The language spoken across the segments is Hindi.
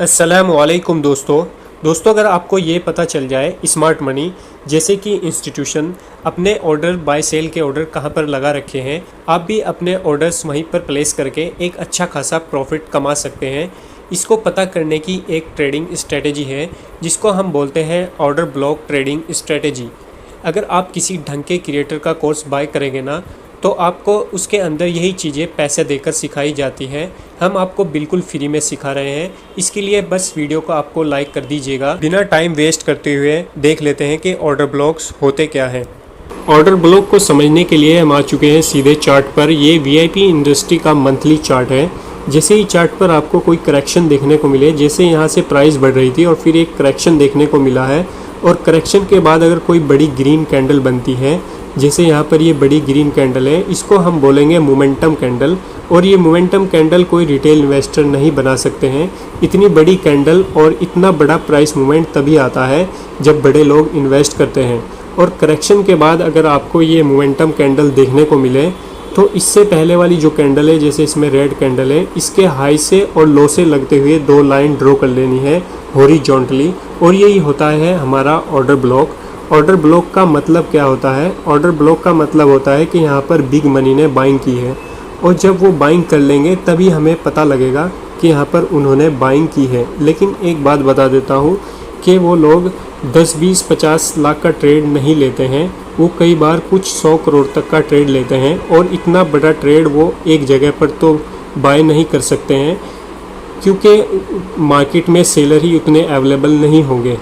अस्सलामुअलैकुम दोस्तों, अगर आपको ये पता चल जाए स्मार्ट मनी जैसे कि इंस्टीट्यूशन अपने ऑर्डर बाय सेल के ऑर्डर कहाँ पर लगा रखे हैं, आप भी अपने ऑर्डर्स वहीं पर प्लेस करके एक अच्छा खासा प्रॉफिट कमा सकते हैं। इसको पता करने की एक ट्रेडिंग स्ट्रेटेजी है जिसको हम बोलते हैं ऑर्डर ब्लॉक ट्रेडिंग स्ट्रेटेजी। अगर आप किसी ढंग के क्रिएटर का कोर्स बाय करेंगे ना, तो आपको उसके अंदर यही चीज़ें पैसे देकर सिखाई जाती हैं। हम आपको बिल्कुल फ्री में सिखा रहे हैं। इसके लिए बस वीडियो को आपको लाइक कर दीजिएगा। बिना टाइम वेस्ट करते हुए देख लेते हैं कि ऑर्डर ब्लॉक्स होते क्या हैं। ऑर्डर ब्लॉक को समझने के लिए हम आ चुके हैं सीधे चार्ट पर। ये वीआईपी इंडस्ट्री का मंथली चार्ट है। जैसे ही चार्ट पर आपको कोई करेक्शन देखने को मिले, जैसे यहाँ से प्राइस बढ़ रही थी और फिर एक करेक्शन देखने को मिला है, और करेक्शन के बाद अगर कोई बड़ी ग्रीन कैंडल बनती है, जैसे यहाँ पर ये बड़ी ग्रीन कैंडल है, इसको हम बोलेंगे मोमेंटम कैंडल। और ये मोमेंटम कैंडल कोई रिटेल इन्वेस्टर नहीं बना सकते हैं। इतनी बड़ी कैंडल और इतना बड़ा प्राइस मूवमेंट तभी आता है जब बड़े लोग इन्वेस्ट करते हैं। और करेक्शन के बाद अगर आपको ये मोमेंटम कैंडल देखने को मिले, तो इससे पहले वाली जो कैंडल है, जैसे इसमें रेड कैंडल है, इसके हाई से और लो से लगते हुए दो लाइन ड्रॉ कर लेनी है हॉरिजॉन्टली, और यही होता है हमारा ऑर्डर ब्लॉक। ऑर्डर ब्लॉक का मतलब क्या होता है? ऑर्डर ब्लॉक का मतलब होता है कि यहाँ पर बिग मनी ने बाइंग की है, और जब वो बाइंग कर लेंगे तभी हमें पता लगेगा कि यहाँ पर उन्होंने बाइंग की है। लेकिन एक बात बता देता हूँ कि वो लोग 10, 20, 50 लाख का ट्रेड नहीं लेते हैं। वो कई बार कुछ 100 करोड़ तक का ट्रेड लेते हैं, और इतना बड़ा ट्रेड वो एक जगह पर तो बाय नहीं कर सकते हैं, क्योंकि मार्केट में सेलर ही उतने अवेलेबल नहीं होंगे,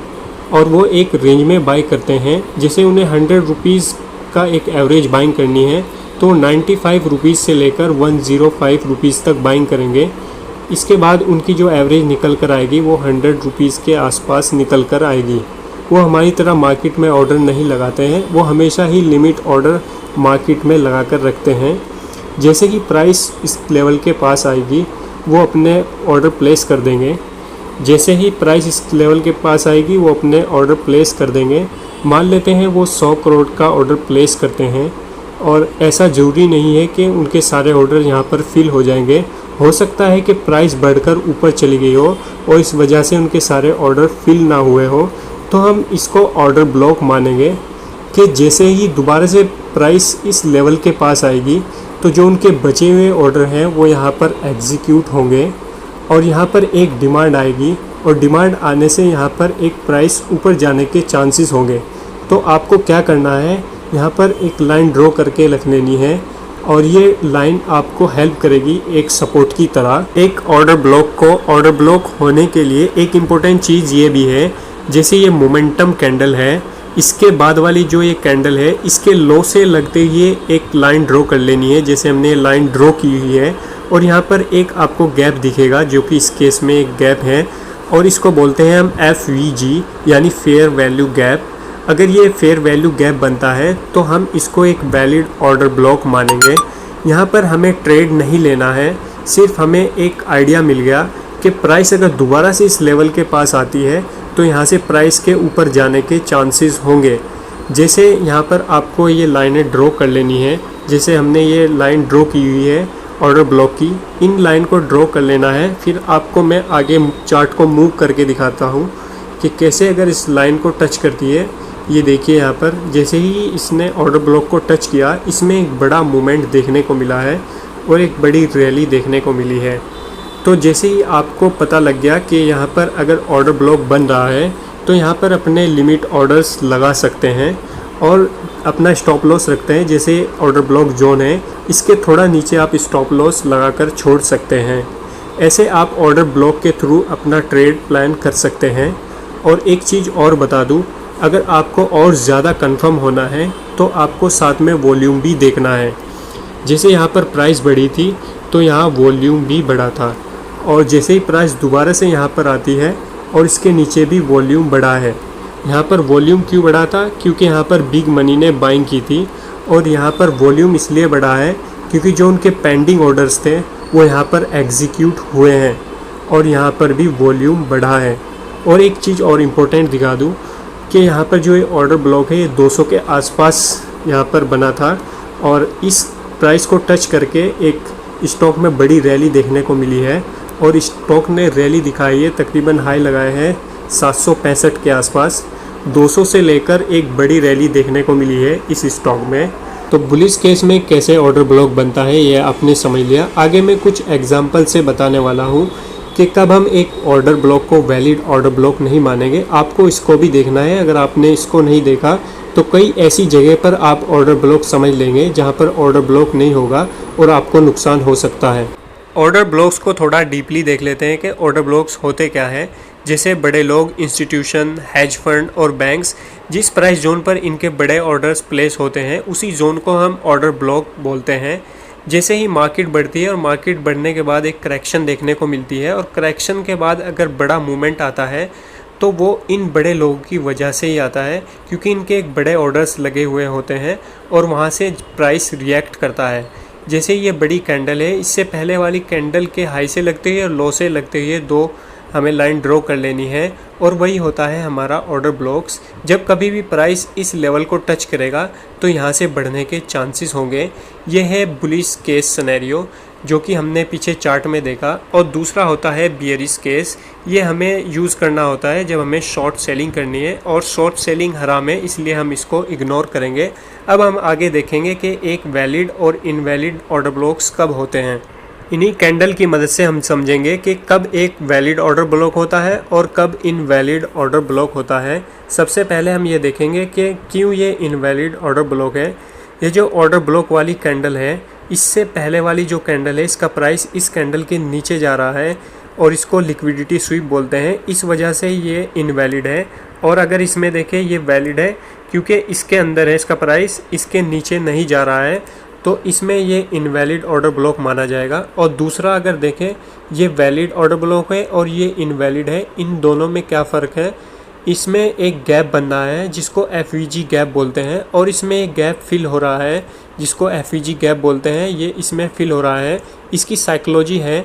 और वो एक रेंज में बाई करते हैं। जैसे उन्हें 100 रुपीज़ का एक एवरेज बाइंग करनी है, तो 95 रुपीज़ से लेकर 105 रुपीज़ तक बाइंग करेंगे। इसके बाद उनकी जो एवरेज निकल कर आएगी वो 100 रुपीज़ के आसपास निकल कर आएगी। वो हमारी तरह मार्केट में ऑर्डर नहीं लगाते हैं, वो हमेशा ही लिमिट ऑर्डर मार्केट में लगा कर रखते हैं। जैसे कि प्राइस इस लेवल के पास आएगी, वो अपने ऑर्डर प्लेस कर देंगे। जैसे ही प्राइस इस लेवल के पास आएगी, वो अपने ऑर्डर प्लेस कर देंगे। मान लेते हैं वो 100 करोड़ का ऑर्डर प्लेस करते हैं, और ऐसा ज़रूरी नहीं है कि उनके सारे ऑर्डर यहाँ पर फिल हो जाएंगे। हो सकता है कि प्राइस बढ़कर ऊपर चली गई हो और इस वजह से उनके सारे ऑर्डर फिल ना हुए हो, तो हम इसको ऑर्डर ब्लॉक मानेंगे कि जैसे ही दोबारा से प्राइस इस लेवल के पास आएगी, तो जो उनके बचे हुए ऑर्डर हैं वो यहाँ पर एग्जीक्यूट होंगे, और यहाँ पर एक डिमांड आएगी, और डिमांड आने से यहाँ पर एक प्राइस ऊपर जाने के चांसेस होंगे। तो आपको क्या करना है, यहाँ पर एक लाइन ड्रॉ करके रख लेनी है, और ये लाइन आपको हेल्प करेगी एक सपोर्ट की तरह। एक ऑर्डर ब्लॉक होने के लिए एक इम्पोर्टेंट चीज़ ये भी है, जैसे ये मोमेंटम कैंडल है, इसके बाद वाली जो ये कैंडल है, इसके लो से लगते हुए एक लाइन ड्रॉ कर लेनी है, जैसे हमने लाइन ड्रॉ की हुई है। और यहाँ पर एक आपको गैप दिखेगा, जो कि इस केस में एक गैप है, और इसको बोलते हैं हम FVG यानी फेयर वैल्यू गैप। अगर ये फेयर वैल्यू गैप बनता है, तो हम इसको एक वैलिड ऑर्डर ब्लॉक मानेंगे। यहाँ पर हमें ट्रेड नहीं लेना है, सिर्फ हमें एक आइडिया मिल गया कि प्राइस अगर दोबारा से इस लेवल के पास आती है, तो यहाँ से प्राइस के ऊपर जाने के चांसेस होंगे। जैसे यहाँ पर आपको ये लाइनें ड्रॉ कर लेनी है, जैसे हमने ये लाइन ड्रॉ की हुई है ऑर्डर ब्लॉक की, इन लाइन को ड्रॉ कर लेना है। फिर आपको मैं आगे चार्ट को मूव करके दिखाता हूँ कि कैसे अगर इस लाइन को टच करती है। ये देखिए यहाँ पर जैसे ही इसने ऑर्डर ब्लॉक को टच किया, इसमें एक बड़ा मूवमेंट देखने को मिला है और एक बड़ी रैली देखने को मिली है। तो जैसे ही आपको पता लग गया कि यहाँ पर अगर ऑर्डर ब्लॉक बन रहा है, तो यहाँ पर अपने लिमिट ऑर्डर्स लगा सकते हैं और अपना स्टॉप लॉस रखते हैं। जैसे ऑर्डर ब्लॉक जोन है, इसके थोड़ा नीचे आप स्टॉप लॉस लगाकर छोड़ सकते हैं। ऐसे आप ऑर्डर ब्लॉक के थ्रू अपना ट्रेड प्लान कर सकते हैं। और एक चीज़ और बता दूं, अगर आपको और ज़्यादा कंफर्म होना है, तो आपको साथ में वॉल्यूम भी देखना है। जैसे यहाँ पर प्राइस बढ़ी थी, तो यहाँ वॉल्यूम भी बढ़ा था, और जैसे ही प्राइस दोबारा से यहाँ पर आती है और इसके नीचे भी वॉल्यूम बढ़ा है। यहाँ पर वॉल्यूम क्यों बढ़ा था? क्योंकि यहाँ पर बिग मनी ने बाइंग की थी, और यहाँ पर वॉल्यूम इसलिए बढ़ा है क्योंकि जो उनके पेंडिंग ऑर्डर्स थे वो यहाँ पर एग्जीक्यूट हुए हैं, और यहाँ पर भी वॉल्यूम बढ़ा है। और एक चीज़ और इम्पोर्टेंट दिखा दूँ कि यहाँ पर जो ये ऑर्डर ब्लॉक है, ये 200 के आसपास यहाँ पर बना था, और इस प्राइस को टच करके एक स्टॉक में बड़ी रैली देखने को मिली है। और स्टॉक ने रैली दिखाई है, तकरीबन हाई लगाए हैं 765 के आसपास। 200 से लेकर एक बड़ी रैली देखने को मिली है इस स्टॉक में। तो बुलिश केस में कैसे ऑर्डर ब्लॉक बनता है ये आपने समझ लिया। आगे मैं कुछ एग्जांपल से बताने वाला हूँ कि कब हम एक ऑर्डर ब्लॉक को वैलिड ऑर्डर ब्लॉक नहीं मानेंगे। आपको इसको भी देखना है। अगर आपने इसको नहीं देखा तो कई ऐसी जगह पर आप ऑर्डर ब्लॉक समझ लेंगे जहाँ पर ऑर्डर ब्लॉक नहीं होगा और आपको नुकसान हो सकता है। ऑर्डर ब्लॉक्स को थोड़ा डीपली देख लेते हैं कि ऑर्डर ब्लॉक्स होते क्या है। जैसे बड़े लोग, इंस्टीट्यूशन, हेज फंड और बैंक्स जिस प्राइस जोन पर इनके बड़े ऑर्डर्स प्लेस होते हैं उसी जोन को हम ऑर्डर ब्लॉक बोलते हैं। जैसे ही मार्केट बढ़ती है और मार्केट बढ़ने के बाद एक करेक्शन देखने को मिलती है और करेक्शन के बाद अगर बड़ा मूवमेंट आता है तो वो इन बड़े लोगों की वजह से ही आता है, क्योंकि इनके एक बड़े ऑर्डर्स लगे हुए होते हैं और वहाँ से प्राइस रिएक्ट करता है। जैसे ये बड़ी कैंडल है, इससे पहले वाली कैंडल के हाई से लगते हुए और लो से लगते हुए दो हमें लाइन ड्रॉ कर लेनी है और वही होता है हमारा ऑर्डर ब्लॉक्स। जब कभी भी प्राइस इस लेवल को टच करेगा तो यहाँ से बढ़ने के चांसेस होंगे। ये है बुलिश केस सिनेरियो जो कि हमने पीछे चार्ट में देखा। और दूसरा होता है बियरिश केस। ये हमें यूज़ करना होता है जब हमें शॉर्ट सेलिंग करनी है और शॉर्ट सेलिंग हराम है, इसलिए हम इसको इग्नोर करेंगे। अब हम आगे देखेंगे कि एक वैलिड और इनवैलिड ऑर्डर ब्लॉक्स कब होते हैं। इन्हीं कैंडल की मदद से हम समझेंगे कि कब एक वैलिड ऑर्डर ब्लॉक होता है और कब इनवैलिड ऑर्डर ब्लॉक होता है। सबसे पहले हम ये देखेंगे कि क्यों ये इनवैलिड ऑर्डर ब्लॉक है। ये जो ऑर्डर ब्लॉक वाली कैंडल है, इससे पहले वाली जो कैंडल है इसका प्राइस इस कैंडल के नीचे जा रहा है और इसको लिक्विडिटी स्वीप बोलते हैं। इस वजह से ये इनवैलिड है। और अगर इसमें देखें ये वैलिड है क्योंकि इसके अंदर है, इसका प्राइस इसके नीचे नहीं जा रहा है, तो इसमें ये इनवैलिड ऑर्डर ब्लॉक माना जाएगा। और दूसरा अगर देखें ये वैलिड ऑर्डर ब्लॉक है और ये इनवैलिड है, इन दोनों में क्या फ़र्क है। इसमें एक गैप बन रहा है जिसको एफवीजी गैप बोलते हैं और इसमें एक गैप फिल हो रहा है जिसको एफवीजी गैप बोलते हैं। ये इसमें फिल हो रहा है। इसकी साइकोलॉजी है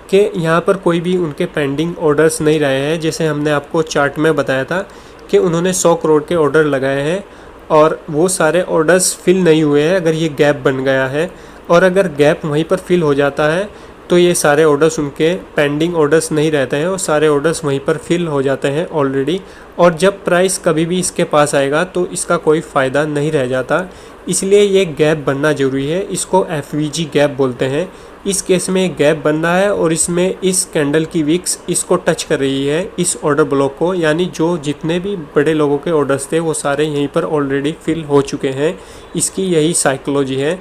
कि यहाँ पर कोई भी उनके पेंडिंग ऑर्डर्स नहीं रहे हैं। जैसे हमने आपको चार्ट में बताया था कि उन्होंने 100 करोड़ के ऑर्डर लगाए हैं और वो सारे ऑर्डर्स फिल नहीं हुए हैं। अगर ये गैप बन गया है और अगर गैप वहीं पर फिल हो जाता है तो ये सारे ऑर्डर्स उनके पेंडिंग ऑर्डर्स नहीं रहते हैं और सारे ऑर्डर्स वहीं पर फिल हो जाते हैं ऑलरेडी। और जब प्राइस कभी भी इसके पास आएगा तो इसका कोई फ़ायदा नहीं रह जाता, इसलिए ये गैप बनना ज़रूरी है। इसको एफवीजी गैप बोलते हैं। इस केस में एक गैप बन रहा है और इसमें इस कैंडल की विक्स इसको टच कर रही है, इस ऑर्डर ब्लॉक को, यानी जो जितने भी बड़े लोगों के ऑर्डर्स थे वो सारे यहीं पर ऑलरेडी फिल हो चुके हैं। इसकी यही साइकोलॉजी है।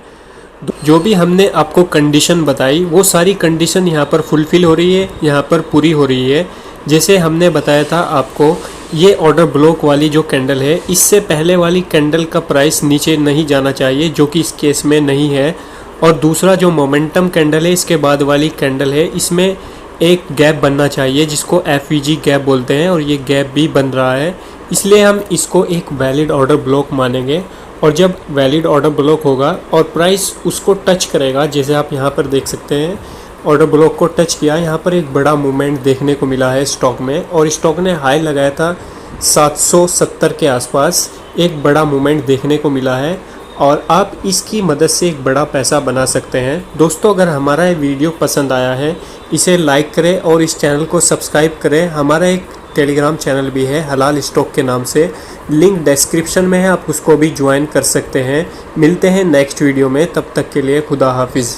जो भी हमने आपको कंडीशन बताई वो सारी कंडीशन यहाँ पर फुलफ़िल हो रही है, यहाँ पर पूरी हो रही है। जैसे हमने बताया था आपको, ये ऑर्डर ब्लॉक वाली जो कैंडल है इससे पहले वाली कैंडल का प्राइस नीचे नहीं जाना चाहिए, जो कि इस केस में नहीं है। और दूसरा जो मोमेंटम कैंडल है इसके बाद वाली कैंडल है, इसमें एक गैप बनना चाहिए जिसको एफवीजी गैप बोलते हैं और ये गैप भी बन रहा है, इसलिए हम इसको एक वैलिड ऑर्डर ब्लॉक मानेंगे। और जब वैलिड ऑर्डर ब्लॉक होगा और प्राइस उसको टच करेगा, जैसे आप यहाँ पर देख सकते हैं ऑर्डर ब्लॉक को टच किया, यहाँ पर एक बड़ा मूवमेंट देखने को मिला है स्टॉक में और स्टॉक ने हाई लगाया था 770 के आसपास। एक बड़ा मूवमेंट देखने को मिला है और आप इसकी मदद से एक बड़ा पैसा बना सकते हैं। दोस्तों, अगर हमारा ये वीडियो पसंद आया है इसे लाइक करें और इस चैनल को सब्सक्राइब करें। हमारा एक टेलीग्राम चैनल भी है हलाल स्टॉक के नाम से, लिंक डिस्क्रिप्शन में है, आप उसको भी ज्वाइन कर सकते हैं। मिलते हैं नेक्स्ट वीडियो में, तब तक के लिए खुदा हाफिज़।